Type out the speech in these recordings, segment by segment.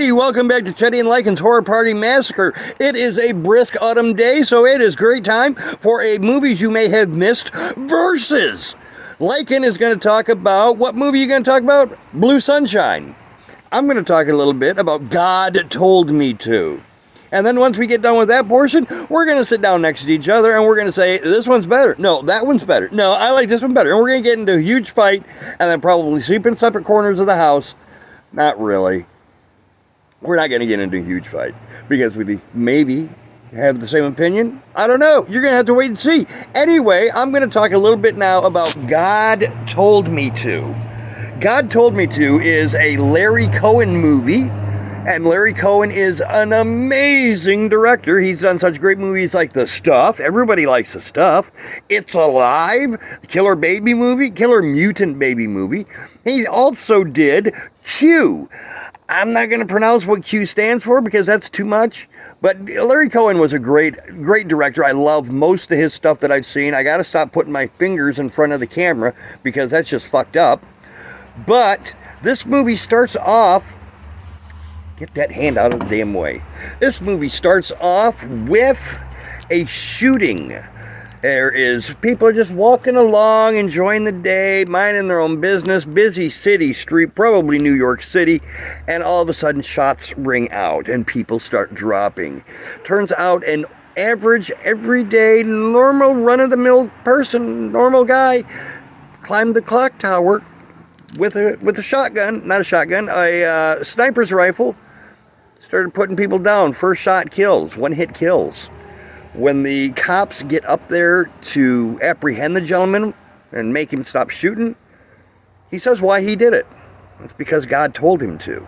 Alrighty, welcome back to Chetty and Lycan's Horror Party Massacre. It is a brisk autumn day, so it is great time for a movies you may have missed versus. Lycan is going to talk about, what movie are you going to talk about? Blue Sunshine. I'm going to talk a little bit about God Told Me To. And then once we get done with that portion, we're going to sit down next to each other and we're going to say, this one's better. No, that one's better. No, I like this one better. And we're going to get into a huge fight and then probably sleep in separate corners of the house. Not really. We're not going to get into a huge fight because we maybe have the same opinion. I don't know. You're going to have to wait and see. Anyway, I'm going to talk a little bit now about God Told Me To. God Told Me To is a Larry Cohen movie. And Larry Cohen is an amazing director. He's done such great movies like The Stuff. Everybody likes The Stuff. It's Alive, Killer Baby movie, Killer Mutant Baby movie. He also did Q. I'm not going to pronounce what Q stands for because that's too much. But Larry Cohen was a great director. I love most of his stuff that I've seen. I got to stop putting my fingers in front of the camera because that's just fucked up. But this movie starts off... Get that hand out of the damn way. This movie starts off with a shooting. People are just walking along, enjoying the day, minding their own business, busy city street, probably New York City, and all of a sudden shots ring out and people start dropping. Turns out an average, everyday, normal, run-of-the-mill person, normal guy, climbed the clock tower with a shotgun, not a shotgun, a sniper's rifle, started putting people down. First shot kills, one hit kills. When the cops get up there to apprehend the gentleman and make him stop shooting, he says why he did it. It's because God told him to.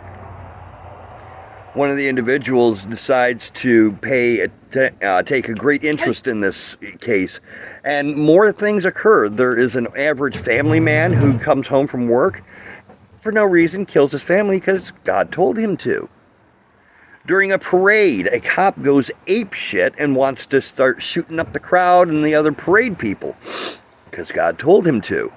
One of the individuals decides to take a great interest in this case, and more things occur. There is an average family man who comes home from work, for no reason, kills his family because God told him to. During a parade, a cop goes apeshit and wants to start shooting up the crowd and the other parade people because God told him to.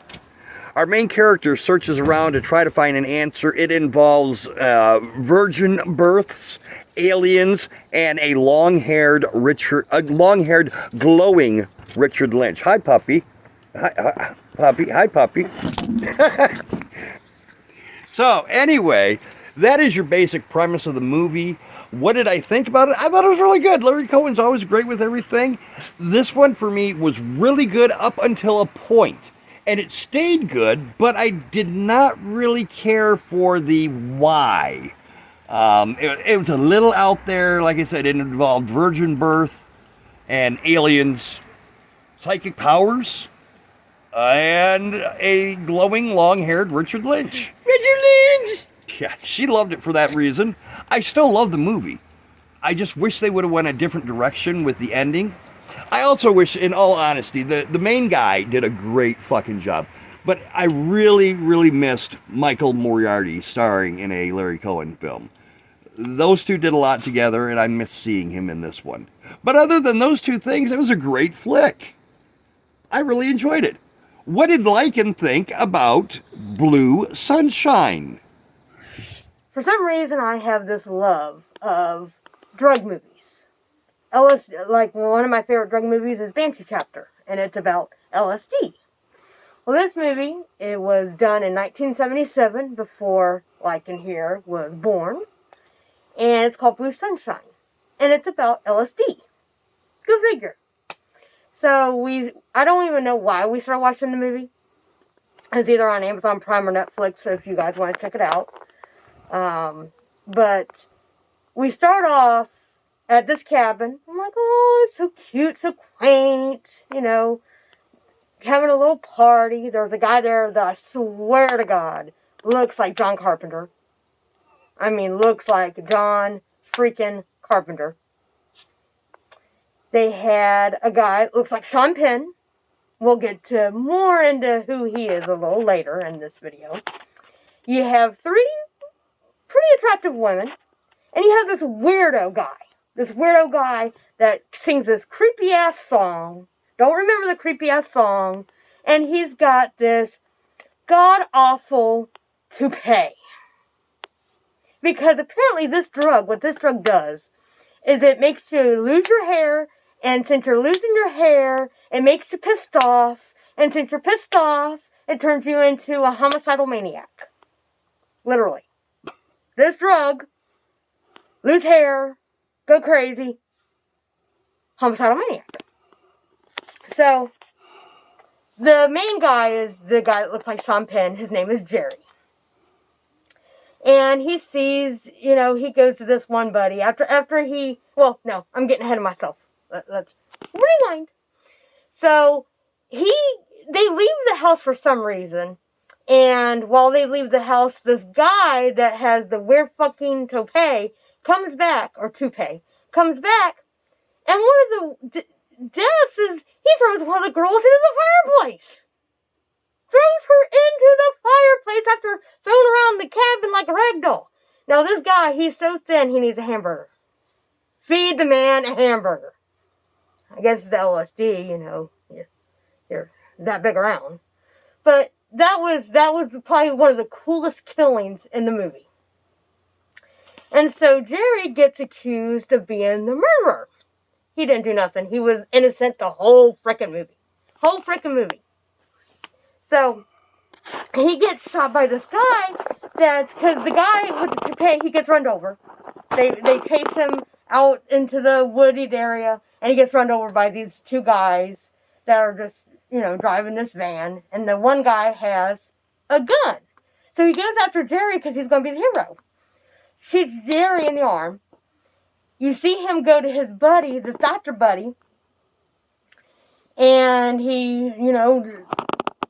Our main character searches around to try to find an answer. It involves virgin births, aliens, and a long-haired, glowing Richard Lynch. Hi, puppy. Hi, puppy. Hi, puppy. So, anyway, that is your basic premise of the movie. What did I think about it? I thought it was really good. Larry Cohen's always great with everything. This one, for me, was really good up until a point. And it stayed good, but I did not really care for the why. It was a little out there. Like I said, it involved virgin birth and aliens, psychic powers, and a glowing, long-haired Richard Lynch. Richard Lynch! Yeah, she loved it for that reason. I still love the movie. I just wish they would have went a different direction with the ending. I also wish, in all honesty, the main guy did a great fucking job. But I really, really missed Michael Moriarty starring in a Larry Cohen film. Those two did a lot together, and I miss seeing him in this one. But other than those two things, it was a great flick. I really enjoyed it. What did Lycan think about Blue Sunshine? For some reason, I have this love of drug movies. Like one of my favorite drug movies is Banshee Chapter, and it's about LSD. Well, this movie, it was done in 1977, before Lycan here was born, and it's called Blue Sunshine, and it's about LSD. Go figure. So I don't even know why we started watching the movie. It's either on Amazon Prime or Netflix, so if you guys want to check it out. But we start off at this cabin. I'm like, oh, it's so cute, so quaint, having a little party. There's a guy there that I swear to God looks like John Carpenter. I mean, looks like John freaking Carpenter. They had a guy, looks like Sean Penn. We'll get more into who he is a little later in this video. You have 3 pretty attractive women, and you have this weirdo guy that sings this creepy-ass song. Don't remember the creepy-ass song. And he's got this god-awful toupee. Because apparently what this drug does, is it makes you lose your hair, and since you're losing your hair, it makes you pissed off, and since you're pissed off, it turns you into a homicidal maniac. Literally. This drug, lose hair, go crazy, homicidal maniac. So, the main guy is the guy that looks like Sean Penn. His name is Jerry. And he sees, he goes to this one buddy after he, well, no, I'm getting ahead of myself. Let's rewind. So, they leave the house for some reason. And while they leave the house, this guy that has the weird fucking toupee comes back, and one of the deaths is, he throws one of the girls into the fireplace. Throws her into the fireplace after throwing around the cabin like a rag doll. Now this guy, he's so thin, he needs a hamburger. Feed the man a hamburger. I guess it's the LSD, you're that big around. But that was probably one of the coolest killings in the movie. And so Jerry gets accused of being the murderer. He didn't do nothing. He was innocent the whole frickin' movie. So, he gets shot by this guy, because the guy with the toupee, he gets run over. They chase him out into the wooded area, and he gets run over by these two guys that are just, driving this van, and the one guy has a gun. So he goes after Jerry because he's going to be the hero. Shoots Jerry in the arm. You see him go to his buddy, this doctor buddy, and he,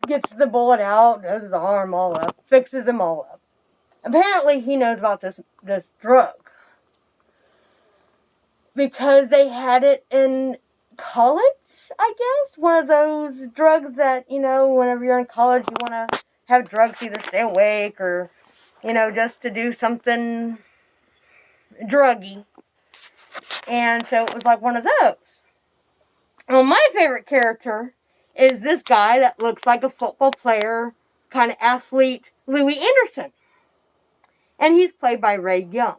gets the bullet out, does his arm all up, fixes him all up. Apparently he knows about this drug. Because they had it in college, I guess. One of those drugs that, whenever you're in college, you want to have drugs to either stay awake or, just to do something druggy. And so it was like one of those. Well, my favorite character is this guy that looks like a football player, kind of athlete, Louis Anderson. And he's played by Ray Young.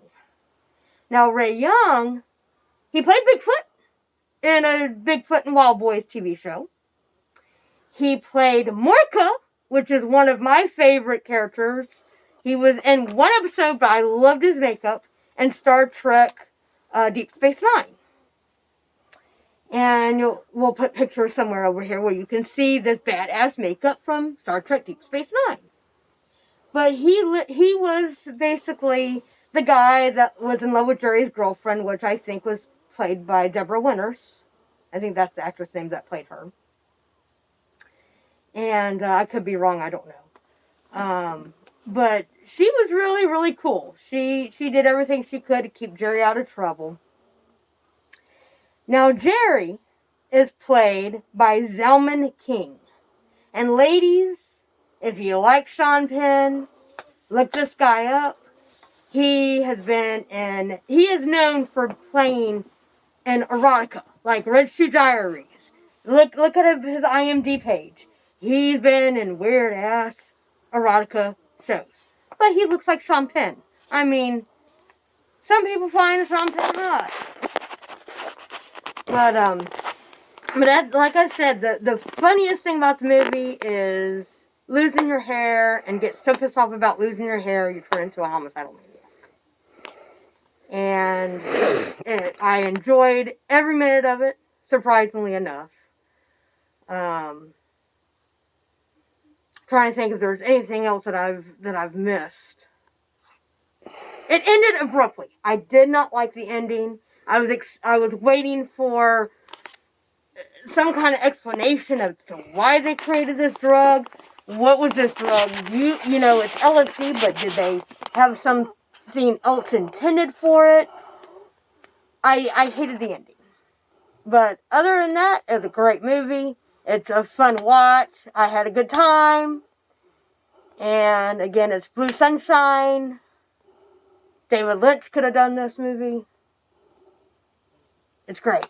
Now, Ray Young, he played Bigfoot in a Bigfoot and Wild Boys TV show. He played Morka, which is one of my favorite characters. He was in one episode, but I loved his makeup, in Star Trek Deep Space Nine. And we'll put pictures somewhere over here where you can see this badass makeup from Star Trek Deep Space Nine. But he was basically the guy that was in love with Jerry's girlfriend, which I think was played by Deborah Winters. I think that's the actress name that played her. And I could be wrong, I don't know. But she was really, really cool. She did everything she could to keep Jerry out of trouble. Now, Jerry is played by Zalman King. And ladies, if you like Sean Penn, look this guy up. He is known for playing in erotica, like Red Shoe Diaries. Look at his IMDb page. He's been in weird-ass erotica shows. But he looks like Sean Penn. I mean, some people find Sean Penn hot. But that, like I said, the funniest thing about the movie is losing your hair and get so pissed off about losing your hair, you turn into a homicidal maniac. And I enjoyed every minute of it, surprisingly enough. Trying to think if there's anything else that I've missed. It ended abruptly. I did not like the ending. I was waiting for some kind of explanation as to why they created this drug. What was this drug? It's LSD, but did they have something else intended for it? I hated the ending. But other than that, it's a great movie. It's a fun watch. I had a good time. And again, it's Blue Sunshine. David Lynch could have done this movie. It's great.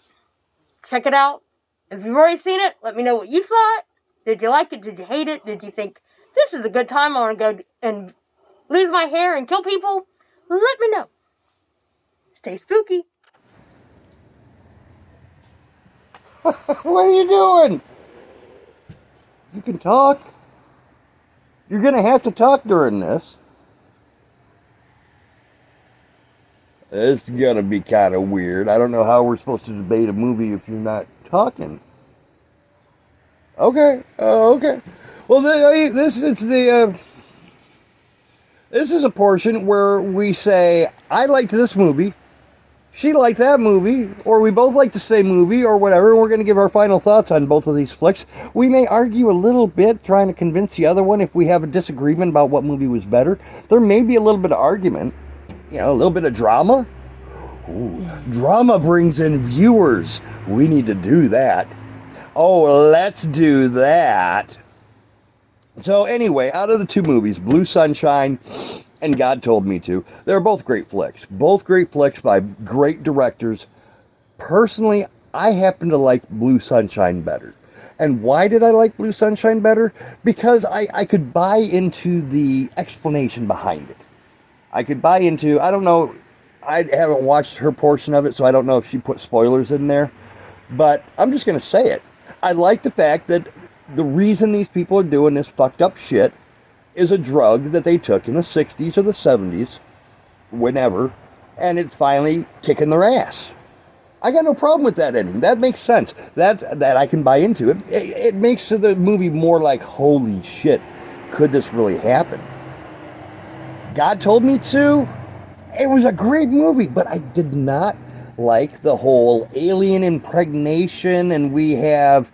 Check it out. If you've already seen it, let me know what you thought. Did you like it? Did you hate it? Did you think, this is a good time, I want to go and lose my hair and kill people? let me know. Stay spooky. What are you doing? You can talk. You're going to have to talk during this. It's going to be kind of weird. I don't know how we're supposed to debate a movie if you're not talking. Okay. Okay. Well, this is a portion where we say, I liked this movie. She liked that movie, or we both like the same movie, or whatever, and we're going to give our final thoughts on both of these flicks. We may argue a little bit, trying to convince the other one if we have a disagreement about what movie was better. There may be a little bit of argument, a little bit of drama. Ooh, drama brings in viewers. We need to do that. Oh, let's do that. So anyway, out of the two movies, Blue Sunshine and God Told Me To, they're both great flicks. Both great flicks by great directors. Personally, I happen to like Blue Sunshine better. And why did I like Blue Sunshine better? Because I could buy into the explanation behind it. I could buy into, I don't know, I haven't watched her portion of it, so I don't know if she put spoilers in there. But I'm just going to say it. I like the fact that the reason these people are doing this fucked up shit is a drug that they took in the 60s or the 70s, whenever, and it's finally kicking their ass. I got no problem with that ending. That makes sense. That I can buy into. It makes the movie more like, holy shit, could this really happen? God Told Me To, it was a great movie, but I did not like the whole alien impregnation, and we have...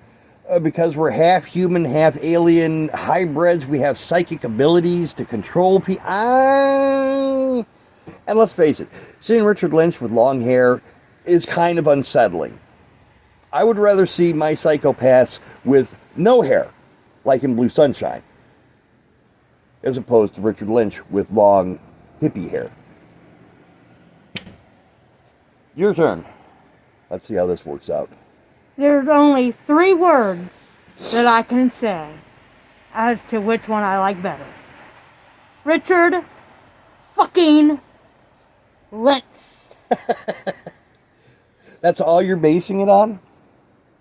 because we're half human, half alien hybrids, we have psychic abilities to control people. And let's face it, seeing Richard Lynch with long hair is kind of unsettling. I would rather see my psychopaths with no hair, like in Blue Sunshine, as opposed to Richard Lynch with long hippie hair. Your turn. Let's see how this works out. There's only 3 words that I can say as to which one I like better. Richard fucking Lynch. That's all you're basing it on?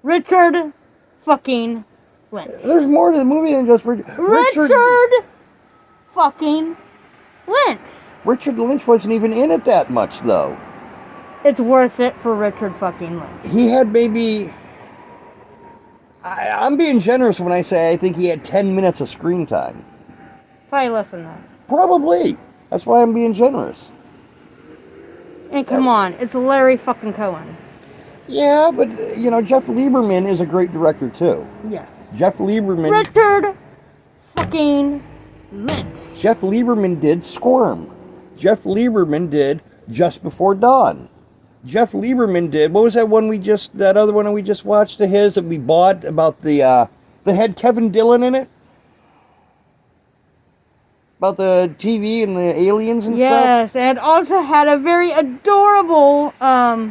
Richard fucking Lynch. There's more to the movie than just Richard fucking Lynch. Richard Lynch wasn't even in it that much, though. It's worth it for Richard fucking Lynch. He had maybe... I'm being generous when I say I think he had 10 minutes of screen time. Probably less than that. Probably. That's why I'm being generous. And come on, it's Larry fucking Cohen. Yeah, but, Jeff Lieberman is a great director, too. Yes. Jeff Lieberman... Richard fucking Lynch. Jeff Lieberman did Squirm. Jeff Lieberman did Just Before Dawn. Jeff Lieberman did, what was that one that other one we just watched of his that we bought about the had Kevin Dillon in it? About the TV and the aliens and stuff? Yes, and also had a very adorable, Chucky.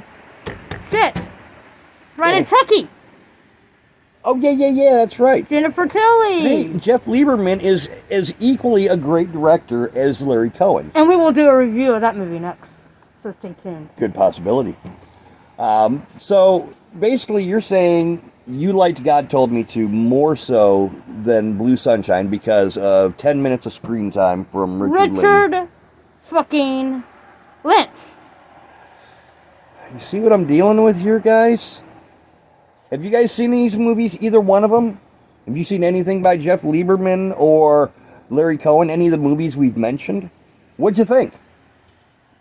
Oh, yeah, that's right. Jennifer Tilly. Hey, Jeff Lieberman is equally a great director as Larry Cohen. And we will do a review of that movie next. So stay tuned. Good possibility. So basically you're saying you liked God Told Me To more so than Blue Sunshine because of 10 minutes of screen time from Richard fucking Lynch. You see what I'm dealing with here, guys? Have you guys seen these movies, either one of them? Have you seen anything by Jeff Lieberman or Larry Cohen, any of the movies we've mentioned? What'd you think?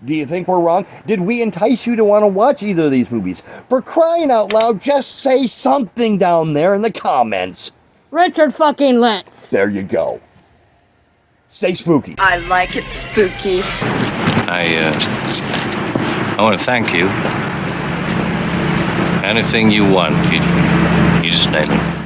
Do you think we're wrong? Did we entice you to want to watch either of these movies? For crying out loud, just say something down there in the comments. Richard fucking Lynch. There you go. Stay spooky. I like it spooky. I want to thank you. Anything you want, you just name it.